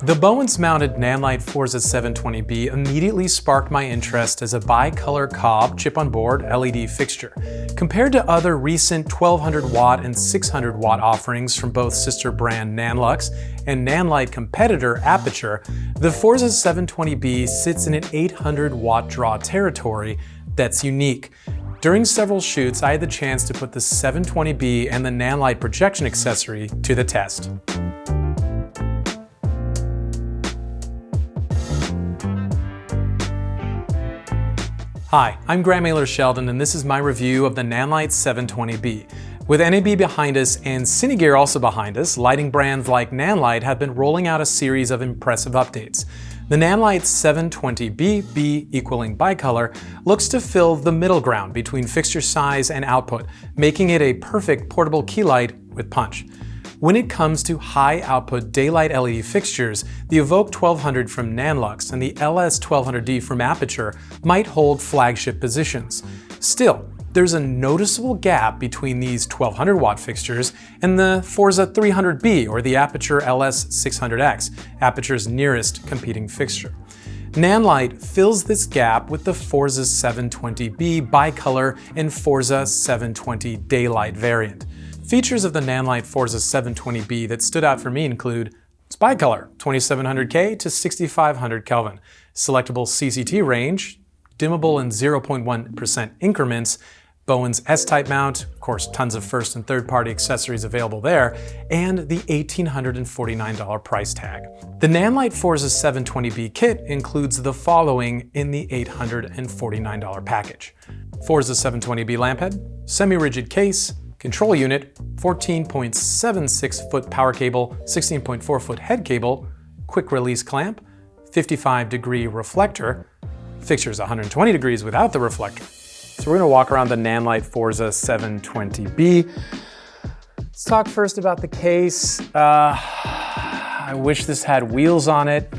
The Bowens-mounted Nanlite Forza 720B immediately sparked my interest as a Bi-Color COB chip-on-board LED fixture. Compared to other recent 1200 watt and 600 watt offerings from both sister brand Nanlux and Nanlite competitor Aputure, the Forza 720B sits in an 800 watt draw territory that's unique. During several shoots, I had the chance to put the 720B and the Nanlite projection accessory to the test. Hi, I'm Grant Mailer-Sheldon, and this is my review of the Nanlite 720B. With NAB behind us and CineD also behind us, lighting brands like Nanlite have been rolling out a series of impressive updates. The Nanlite 720B, B equaling Bi-Color, looks to fill the middle ground between fixture size and output, making it a perfect portable key light with punch. When it comes to high-output daylight LED fixtures, the Evoke 1200 from Nanlux and the LS 1200D from Aputure might hold flagship positions. Still, there's a noticeable gap between these 1200 watt fixtures and the Forza 300B or the Aputure LS 600X, Aputure's nearest competing fixture. Nanlite fills this gap with the Forza 720B Bi-Color and Forza 720 Daylight variant. Features of the Nanlite Forza 720B that stood out for me include its Bi-Color, 2700K to 6500 Kelvin, selectable CCT range, dimmable in 0.1% increments, Bowens S-type mount, of course tons of first and third party accessories available there, and the $1,849 price tag. The Nanlite Forza 720B kit includes the following in the $849 package. Forza 720B lamp head, semi-rigid case, control unit, 14.76 foot power cable, 16.4 foot head cable, quick release clamp, 55-degree reflector, fixture's 120 degrees without the reflector. So we're gonna walk around the Nanlite Forza 720B. Let's talk first about the case. I wish this had wheels on it.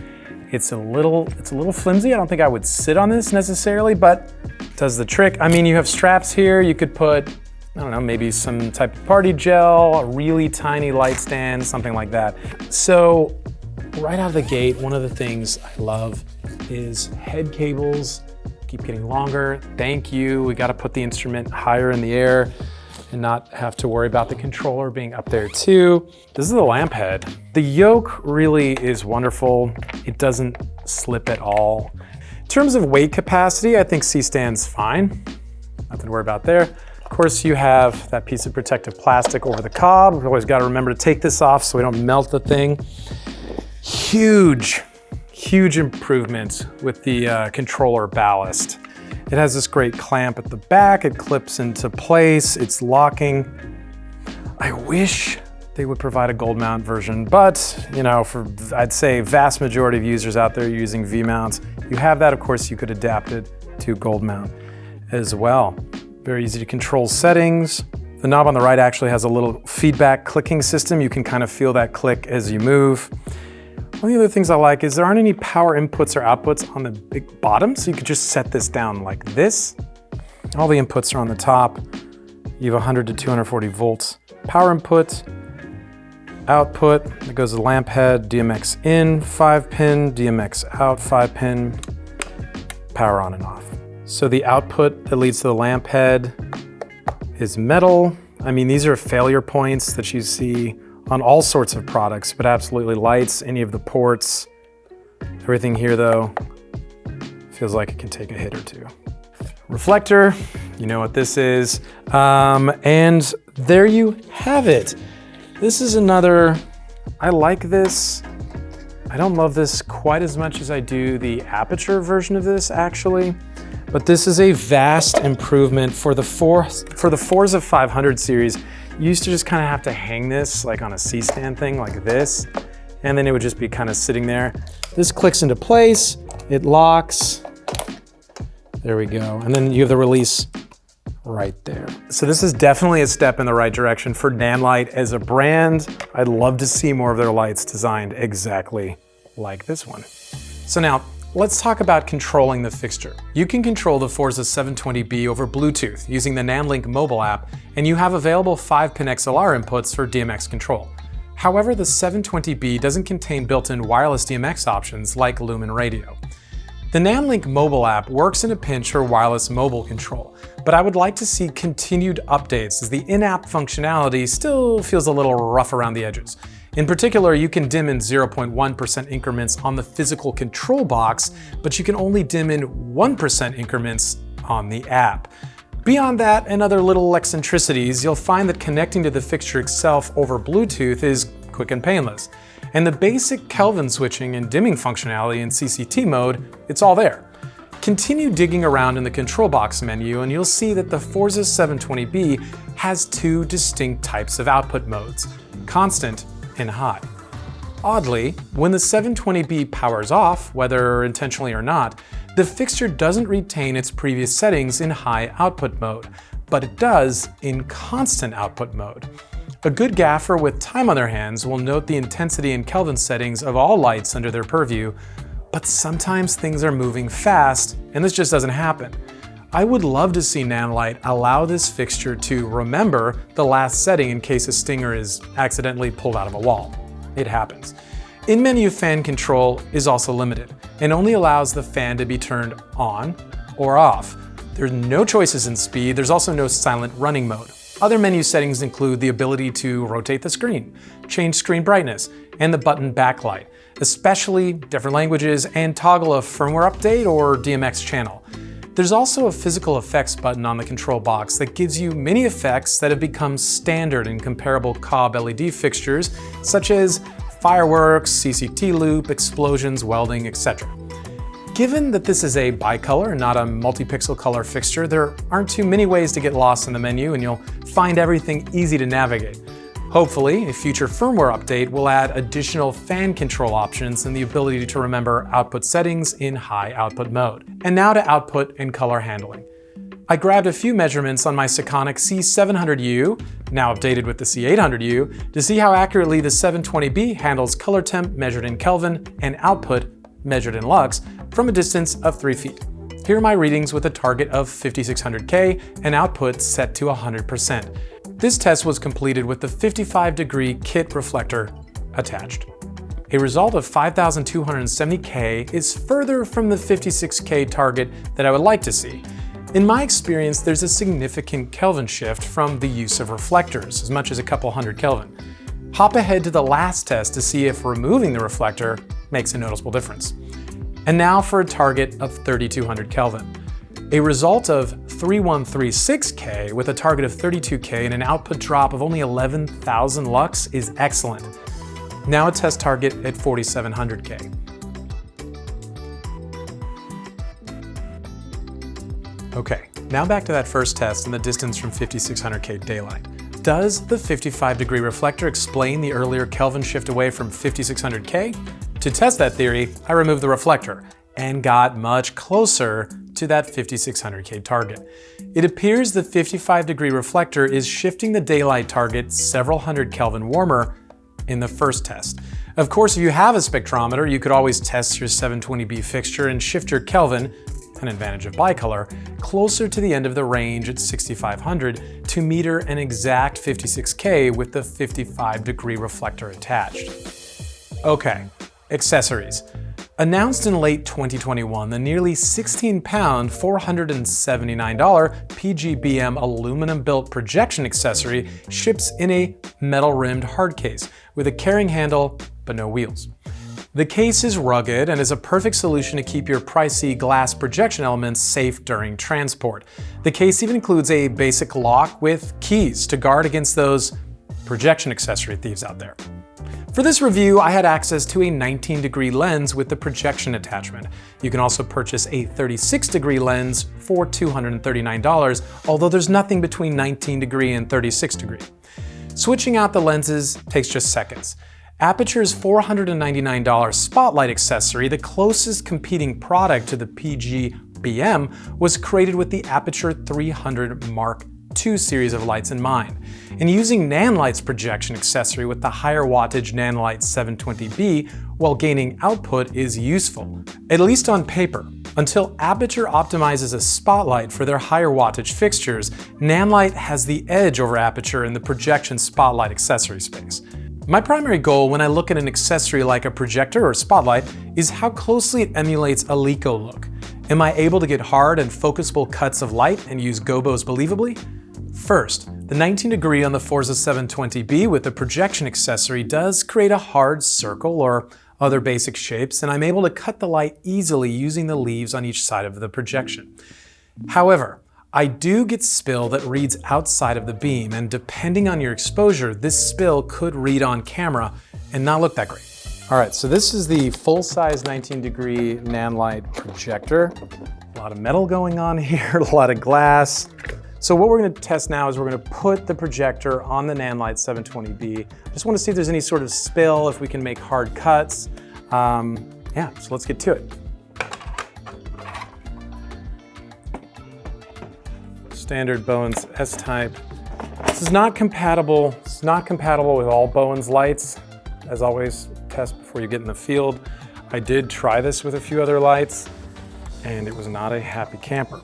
It's a little flimsy. I don't think I would sit on this necessarily, but it does the trick. I mean, you have straps here. You could put, I don't know, maybe some type of party gel, a really tiny light stand, something like that. So right out of the gate, one of the things I love is head cables keep getting longer. Thank you. We got to put the instrument higher in the air and not have to worry about the controller being up there too. This is the lamp head. The yoke really is wonderful. It doesn't slip at all. In terms of weight capacity, I think C-stand's fine. Nothing to worry about there. Of course, you have that piece of protective plastic over the cob. We've always got to remember to take this off so we don't melt the thing. Huge improvement with the controller ballast. It has this great clamp at the back. It clips into place. It's locking. I wish they would provide a gold mount version, but you know, for I'd say vast majority of users out there using V mounts, you have that. Of course, you could adapt it to gold mount as well. Very easy to control settings. The knob on the right actually has a little feedback clicking system. You can kind of feel that click as you move. One of the other things I like is there aren't any power inputs or outputs on the big bottom, so you could just set this down like this. All the inputs are on the top. You have 100 to 240 volts power input, output, that goes to the lamp head, DMX in, 5-pin, DMX out, 5-pin, power on and off. So the output that leads to the lamp head is metal. I mean, these are failure points that you see on all sorts of products, but absolutely lights, any of the ports. Everything here though, feels like it can take a hit or two. Reflector, you know what this is. And there you have it. This is another, I like this. I don't love this quite as much as I do the Aputure version of this actually, but this is a vast improvement for the Forza 500 series. You used to just kind of have to hang this like on a C-stand thing like this, and then it would just be kind of sitting there. This clicks into place, it locks, there we go. And then you have the release right there. So this is definitely a step in the right direction for Nanlite as a brand. I'd love to see more of their lights designed exactly like this one. So now, let's talk about controlling the fixture. You can control the Forza 720B over Bluetooth using the Nanlink mobile app, and you have available 5-pin XLR inputs for DMX control. However, the 720B doesn't contain built-in wireless DMX options like Lumen Radio. The Nanlink mobile app works in a pinch for wireless mobile control, but I would like to see continued updates as the in-app functionality still feels a little rough around the edges. In particular, you can dim in 0.1% increments on the physical control box, but you can only dim in 1% increments on the app. Beyond that and other little eccentricities, you'll find that connecting to the fixture itself over Bluetooth is quick and painless. And the basic Kelvin switching and dimming functionality in CCT mode, it's all there. Continue digging around in the control box menu and you'll see that the Forza 720B has two distinct types of output modes, constant and high. Oddly, when the 720B powers off, whether intentionally or not, the fixture doesn't retain its previous settings in high output mode, but it does in constant output mode. A good gaffer with time on their hands will note the intensity and Kelvin settings of all lights under their purview, but sometimes things are moving fast and this just doesn't happen. I would love to see Nanlite allow this fixture to remember the last setting in case a stinger is accidentally pulled out of a wall. It happens. In-menu fan control is also limited and only allows the fan to be turned on or off. There's no choices in speed, there's also no silent running mode. Other menu settings include the ability to rotate the screen, change screen brightness, and the button backlight, especially different languages, and toggle a firmware update or DMX channel. There's also a physical effects button on the control box that gives you many effects that have become standard in comparable COB LED fixtures, such as fireworks, CCT loop, explosions, welding, etc. Given that this is a Bi-Color and not a multi-pixel color fixture, there aren't too many ways to get lost in the menu and you'll find everything easy to navigate. Hopefully, a future firmware update will add additional fan control options and the ability to remember output settings in high output mode. And now to output and color handling. I grabbed a few measurements on my Sekonic C700U, now updated with the C800U, to see how accurately the 720B handles color temp measured in Kelvin and output measured in lux from a distance of 3 feet. Here are my readings with a target of 5600K and output set to 100%. This test was completed with the 55-degree kit reflector attached. A result of 5270K is further from the 56K target that I would like to see. In my experience, there's a significant Kelvin shift from the use of reflectors, as much as a couple hundred Kelvin. Hop ahead to the last test to see if removing the reflector makes a noticeable difference. And now for a target of 3200 Kelvin. A result of 3136K with a target of 32K and an output drop of only 11,000 lux is excellent. Now a test target at 4700K. Okay, now back to that first test and the distance from 5600K daylight. Does the 55-degree reflector explain the earlier Kelvin shift away from 5600K? To test that theory, I removed the reflector and got much closer to that 5600K target. It appears the 55-degree reflector is shifting the daylight target several hundred Kelvin warmer in the first test. Of course, if you have a spectrometer, you could always test your 720B fixture and shift your Kelvin, an advantage of Bi-Color, closer to the end of the range at 6500 to meter an exact 56K with the 55-degree reflector attached. Okay, accessories. Announced in late 2021, the nearly 16-pound, $479 PGBM aluminum-built projection accessory ships in a metal-rimmed hard case with a carrying handle but no wheels. The case is rugged and is a perfect solution to keep your pricey glass projection elements safe during transport. The case even includes a basic lock with keys to guard against those projection accessory thieves out there. For this review, I had access to a 19-degree lens with the projection attachment. You can also purchase a 36-degree lens for $239, although there's nothing between 19-degree and 36-degree. Switching out the lenses takes just seconds. Aputure's $499 spotlight accessory, the closest competing product to the PGBM, was created with the Aputure 300 Mark II series of lights in mind. And using Nanlite's projection accessory with the higher wattage Nanlite 720B while gaining output is useful, at least on paper. Until Aputure optimizes a spotlight for their higher wattage fixtures, Nanlite has the edge over Aputure in the projection spotlight accessory space. My primary goal when I look at an accessory like a projector or spotlight is how closely it emulates a Leica look. Am I able to get hard and focusable cuts of light and use gobos believably? First, the 19° on the Forza 720B with the projection accessory does create a hard circle or other basic shapes, and I'm able to cut the light easily using the leaves on each side of the projection. However, I do get spill that reads outside of the beam, and depending on your exposure, this spill could read on camera and not look that great. All right, so this is the full-size 19° Nanlite projector. A lot of metal going on here, a lot of glass. So what we're gonna test now is we're gonna put the projector on the Nanlite 720B. I just wanna see if there's any sort of spill, if we can make hard cuts. Yeah, so let's get to it. Standard Bowens S-type. This is not compatible. It's not compatible with all Bowens lights. As always, test before you get in the field. I did try this with a few other lights, and it was not a happy camper.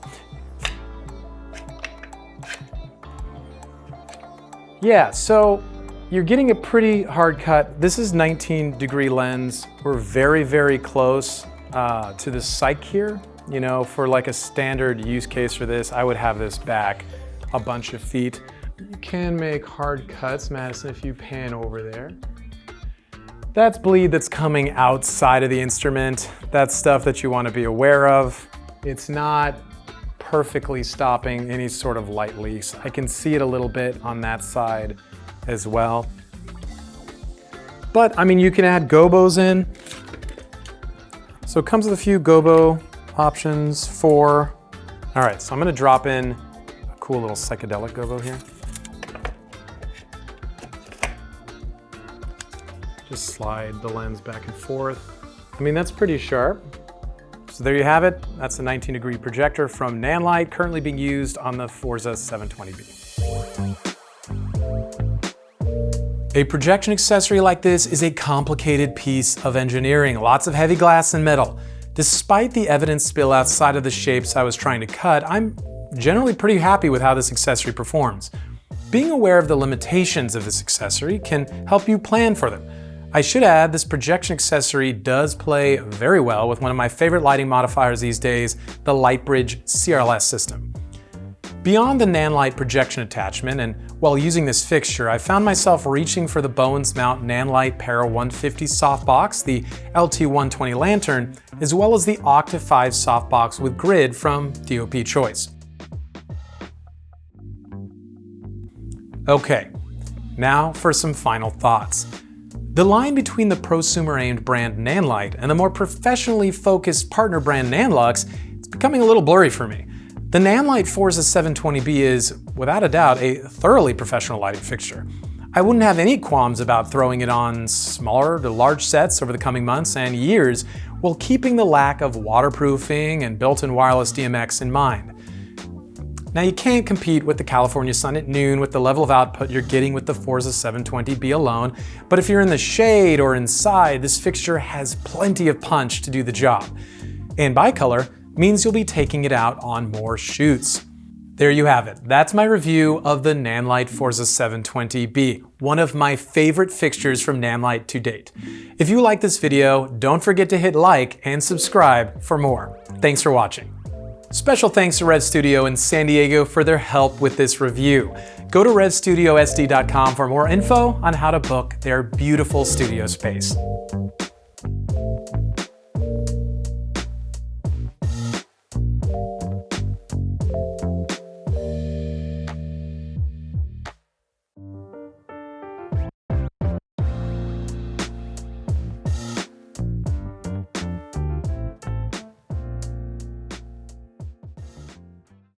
Yeah, so you're getting a pretty hard cut. This is 19° lens. We're very, very close to the cyc here. You know, for like a standard use case for this, I would have this back a bunch of feet. You can make hard cuts, Madison, if you pan over there. That's bleed that's coming outside of the instrument. That's stuff that you want to be aware of. It's not perfectly stopping any sort of light leaks. I can see it a little bit on that side as well. But I mean, you can add gobos in. So it comes with a few gobo options for, all right, so I'm gonna drop in a cool little psychedelic gobo here. Just slide the lens back and forth. I mean, that's pretty sharp. So there you have it. That's a 19° projector from Nanlite, currently being used on the Forza 720B. A projection accessory like this is a complicated piece of engineering, lots of heavy glass and metal. Despite the evident spill outside of the shapes I was trying to cut, I'm generally pretty happy with how this accessory performs. Being aware of the limitations of this accessory can help you plan for them. I should add, this projection accessory does play very well with one of my favorite lighting modifiers these days, the Lightbridge CRLS system. Beyond the Nanlite projection attachment, and while using this fixture, I found myself reaching for the Bowens-mounted Nanlite Para 150 softbox, the LT120 lantern, as well as the Octa 5 softbox with grid from DOP Choice. Okay, now for some final thoughts. The line between the prosumer-aimed brand Nanlite and the more professionally focused partner brand Nanlux is becoming a little blurry for me. The Nanlite Forza 720B is, without a doubt, a thoroughly professional lighting fixture. I wouldn't have any qualms about throwing it on smaller to large sets over the coming months and years while keeping the lack of waterproofing and built-in wireless DMX in mind. Now, you can't compete with the California sun at noon with the level of output you're getting with the Forza 720B alone, but if you're in the shade or inside, this fixture has plenty of punch to do the job. And Bi-Color means you'll be taking it out on more shoots. There you have it. That's my review of the Nanlite Forza 720B, one of my favorite fixtures from Nanlite to date. If you like this video, don't forget to hit like and subscribe for more. Thanks for watching. Special thanks to Rev Studio in San Diego for their help with this review. Go to revstudiosd.com for more info on how to book their beautiful studio space.